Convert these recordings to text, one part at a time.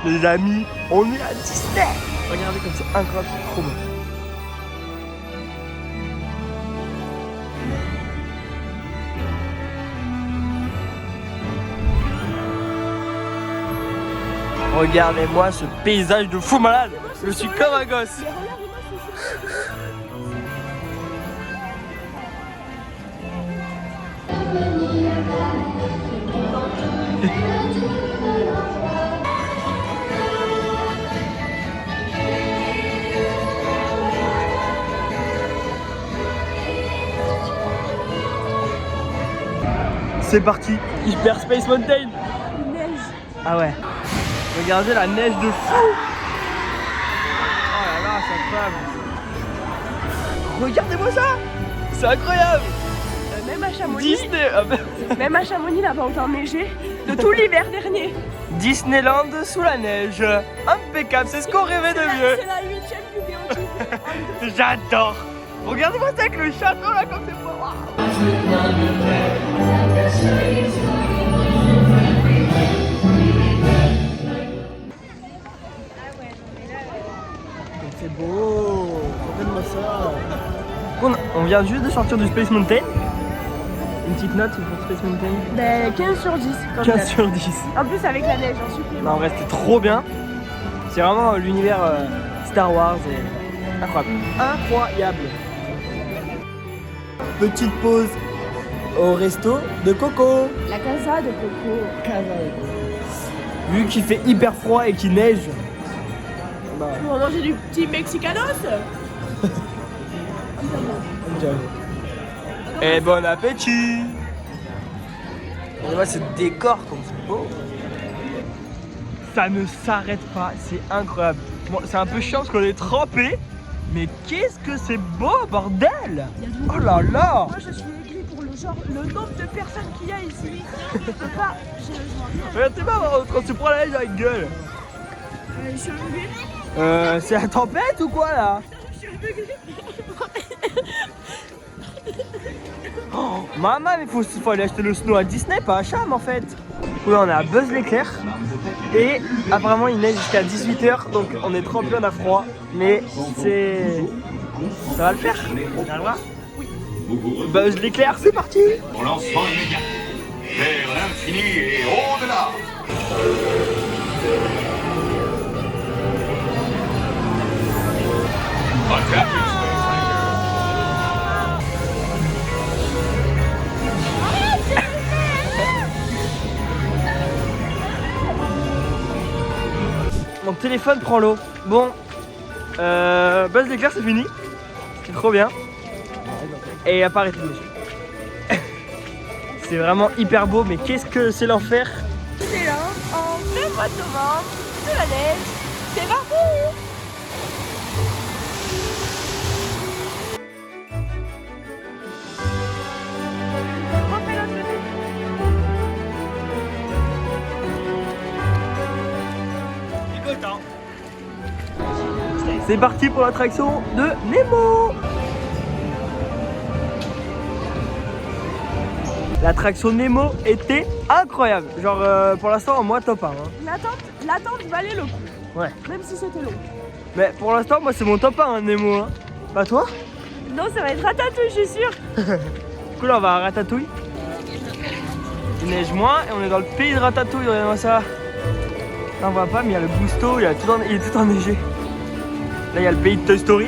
Les amis, on est à Disney. Regardez comme c'est incroyable, c'est trop beau. Regardez-moi ce paysage de fou malade. Je suis comme un gosse. C'est parti, Hyper Space Mountain. Neige. Ah ouais. Regardez la neige de fou. Oh là là, c'est incroyable. Regardez-moi ça. C'est incroyable. Même à Chamonix. Disney. Même à Chamonix, il n'a pas autant neigé de tout l'hiver dernier. Disneyland sous la neige. Impeccable, c'est ce qu'on rêvait de mieux. C'est la 8ème vidéo. J'adore. Regardez-moi ça avec le château là comme c'est beau. C'est beau. Regardez-moi ça. On vient juste de sortir du Space Mountain. Une petite note pour Space Mountain. Ben 15 sur 10. 15 sur 10. En plus avec la neige en supplément. Non, en vrai c'était trop bien. C'est vraiment l'univers Star Wars et incroyable. Incroyable. Petite pause au resto de Coco. La casa de Coco. Vu qu'il fait hyper froid et qu'il neige. Bah, On va manger du petit mexicanos. et bon appétit. Regardez-moi ce décor comme c'est beau. Ça ne s'arrête pas, c'est incroyable. Bon, c'est un peu chiant parce qu'on est trempé. Mais qu'est-ce que c'est beau, bordel! Oh là là! Moi je suis aigrie pour le nombre de personnes qu'il y a ici. Je peux pas. Regardez pas quand tu prends la neige dans la gueule. Je suis aveuglée. C'est la tempête ou quoi là? Je suis aveuglée. Oh, maman, mais faut aller acheter le snow à Disney, pas à Cham en fait. Oui, on est à Buzz l'éclair. Et apparemment il neige jusqu'à 18h, donc on est trempé, on a froid. Mais c'est... ça va le faire. On va le voir. Buzz l'éclair, c'est parti. Pour lancement immédiat, vers l'infini et au-delà. Mon téléphone prend l'eau. Bon, Buzz l'éclair c'est fini. C'est trop bien. Et apparaît-il dessus. C'est vraiment hyper beau, mais qu'est-ce que c'est l'enfer. C'est là, en plein mois de novembre, de la neige. C'est parti. C'est parti pour l'attraction de Nemo. L'attraction Nemo était incroyable. Genre pour l'instant moi top 1 hein. L'attente valait le coup. Ouais. Même si c'était long. Mais pour l'instant moi c'est mon top 1 hein, Nemo hein. Pas toi? Non, ça va être Ratatouille, je suis sûre. Du coup là on va à Ratatouille. Il neige moins et on est dans le pays de Ratatouille, regardez-moi ça. Là on voit pas mais il y a le Gusto, il est tout enneigé. Là il y a le pays de Toy Story.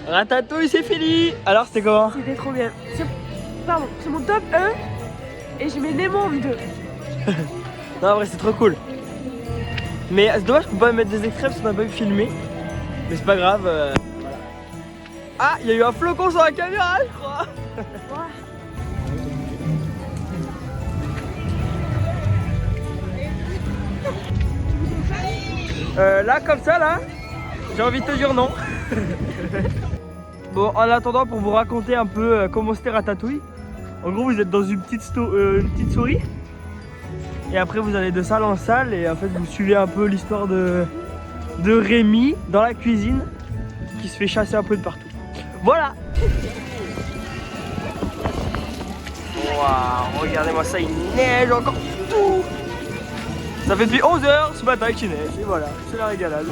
Ratatouille c'est fini. Alors c'était comment? C'était trop bien. Pardon, c'est mon top 1 et je mets Nemo en 2. Non en vrai c'est trop cool. Mais c'est dommage qu'on peut pas mettre des extraits parce qu'on n'a pas pu filmer. Mais c'est pas grave. Voilà. Ah il y a eu un flocon sur la caméra je crois. Là comme ça là, j'ai envie de te dire non. Bon en attendant pour vous raconter un peu comment c'était Ratatouille. En gros vous êtes dans une petite souris. Et après vous allez de salle en salle et en fait vous suivez un peu l'histoire de Rémi dans la cuisine qui se fait chasser un peu de partout. Voilà. Waouh, regardez-moi ça, il neige encore tout. Ça fait depuis 11h ce matin qu'il neige et voilà, c'est la régalade.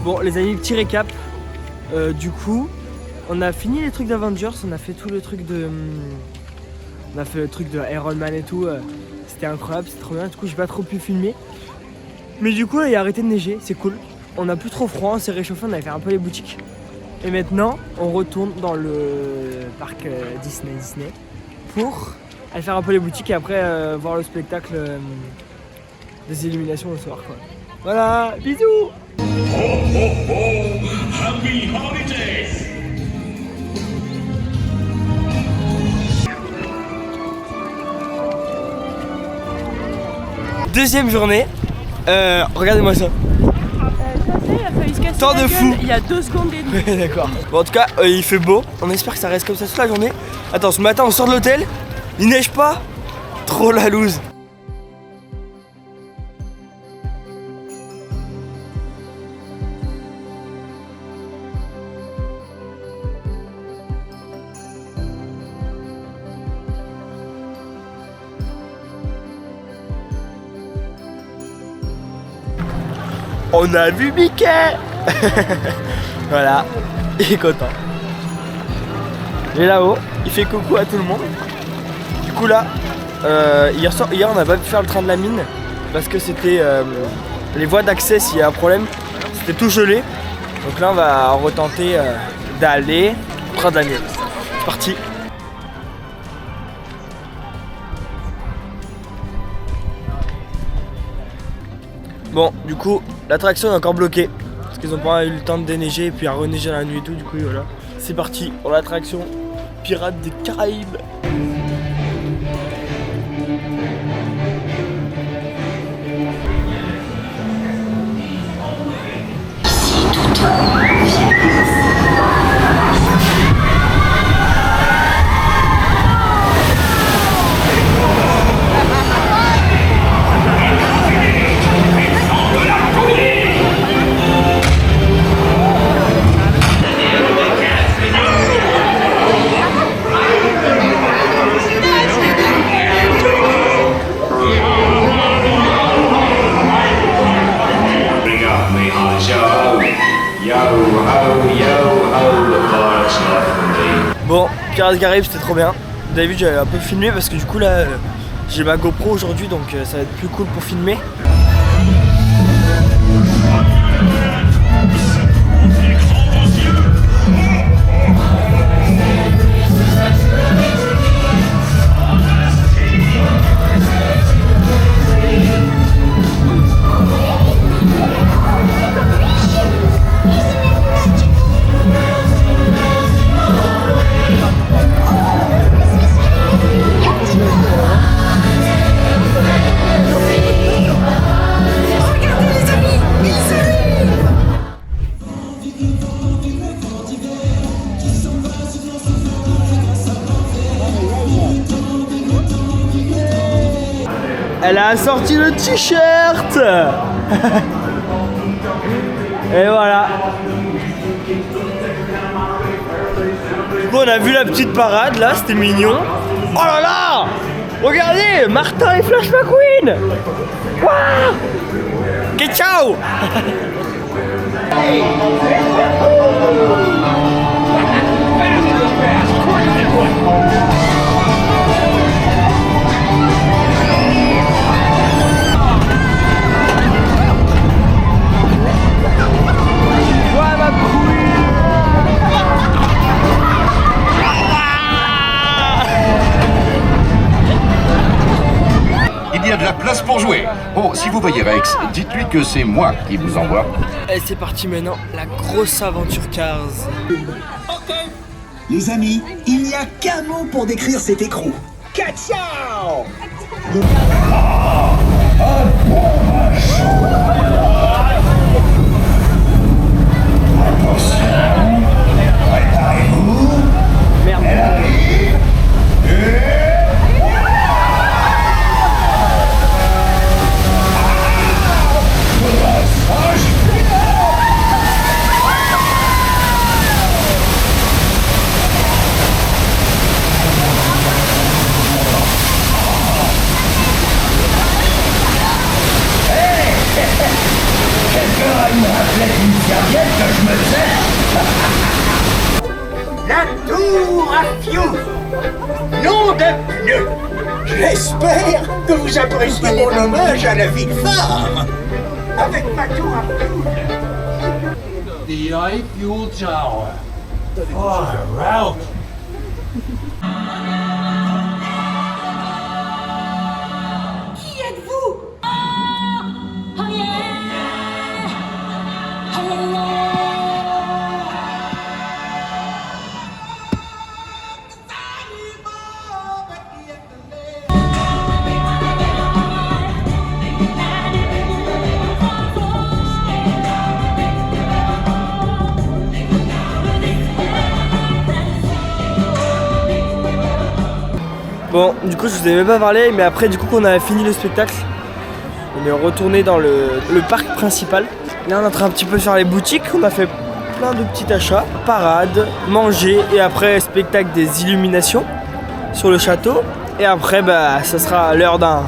Bon les amis, petit récap. Du coup, on a fini les trucs d'Avengers, on a fait tout le truc de... On a fait le truc de Iron Man et tout. C'était incroyable, c'était trop bien. Du coup, j'ai pas trop pu filmer. Mais du coup, là, il a arrêté de neiger, c'est cool. On a plus trop froid, on s'est réchauffé, on avait fait un peu les boutiques. Et maintenant, on retourne dans le parc Disney pour aller faire un peu les boutiques et après voir le spectacle des illuminations le soir, quoi. Voilà, bisous. Ho, ho, ho! Happy holidays! Deuxième journée. Regardez-moi ça. Il a failli se casser Temps la de gueule fou. il y a 2 secondes et demie. D'accord. Bon, en tout cas, il fait beau. On espère que ça reste comme ça toute la journée. Attends, ce matin, on sort de l'hôtel. Il neige pas. Trop la loose. On a vu Mickey. Voilà, il est content. Il est là-haut, il fait coucou à tout le monde. Du coup là, hier on n'a pas pu faire le train de la mine parce que c'était les voies d'accès, s'il y a un problème, c'était tout gelé. Donc là on va retenter d'aller au train de la mine. C'est parti. Bon, du coup, l'attraction est encore bloquée parce qu'ils n'ont pas eu le temps de déneiger et puis à reneiger la nuit et tout. Du coup, voilà. C'est parti pour l'attraction Pirates des Caraïbes. Bon, Pirates des Caraïbes c'était trop bien. Vous avez vu, j'avais un peu filmé parce que du coup là j'ai ma GoPro aujourd'hui donc ça va être plus cool pour filmer. Elle a sorti le t-shirt. Et voilà. Bon, on a vu la petite parade là, c'était mignon. Oh là là, regardez, Martin et Flash McQueen. Waouh. Ok, ciao. Il y a de la place pour jouer. Oh, si vous voyez Rex, dites-lui que c'est moi qui vous envoie. Et c'est parti maintenant, la grosse aventure Cars. Les amis, il n'y a qu'un mot pour décrire cet écrou. Ciao. une raclette, une serviette que je me sers. La tour à Fiou. Nom de pneu. J'espère que vous appréciez mon hommage à la vie de phare. Avec ma tour à Fiou. The Eiffel Tower. Far out. Qui êtes-vous? Bon, du coup, je vous avais même pas parlé, mais après, du coup, qu'on avait fini le spectacle, on est retourné dans le parc principal. Là, on est en train un petit peu de faire les boutiques. On a fait plein de petits achats, parade, manger, et après, spectacle des illuminations sur le château. Et après, bah, ça sera l'heure d'un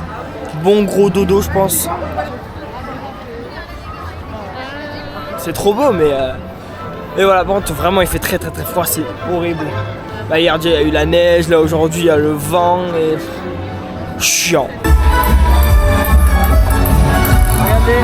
bon gros dodo, je pense. C'est trop beau, mais et voilà, bon, vraiment, il fait très froid, c'est horrible. Là, hier, il y a eu la neige, là, aujourd'hui, il y a le vent, et chiant. Regardez.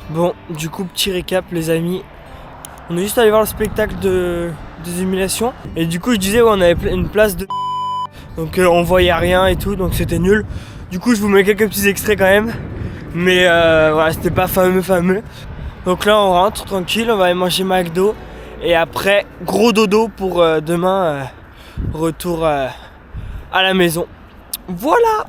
Bon, du coup, petit récap, les amis. On est juste allé voir le spectacle des illuminations. Et du coup, je disais, ouais, on avait une place de... Donc on voyait rien et tout, donc c'était nul. Du coup, je vous mets quelques petits extraits quand même. Mais voilà, c'était pas fameux. Donc là, on rentre tranquille, on va aller manger McDo. Et après, gros dodo pour demain, retour à la maison. Voilà!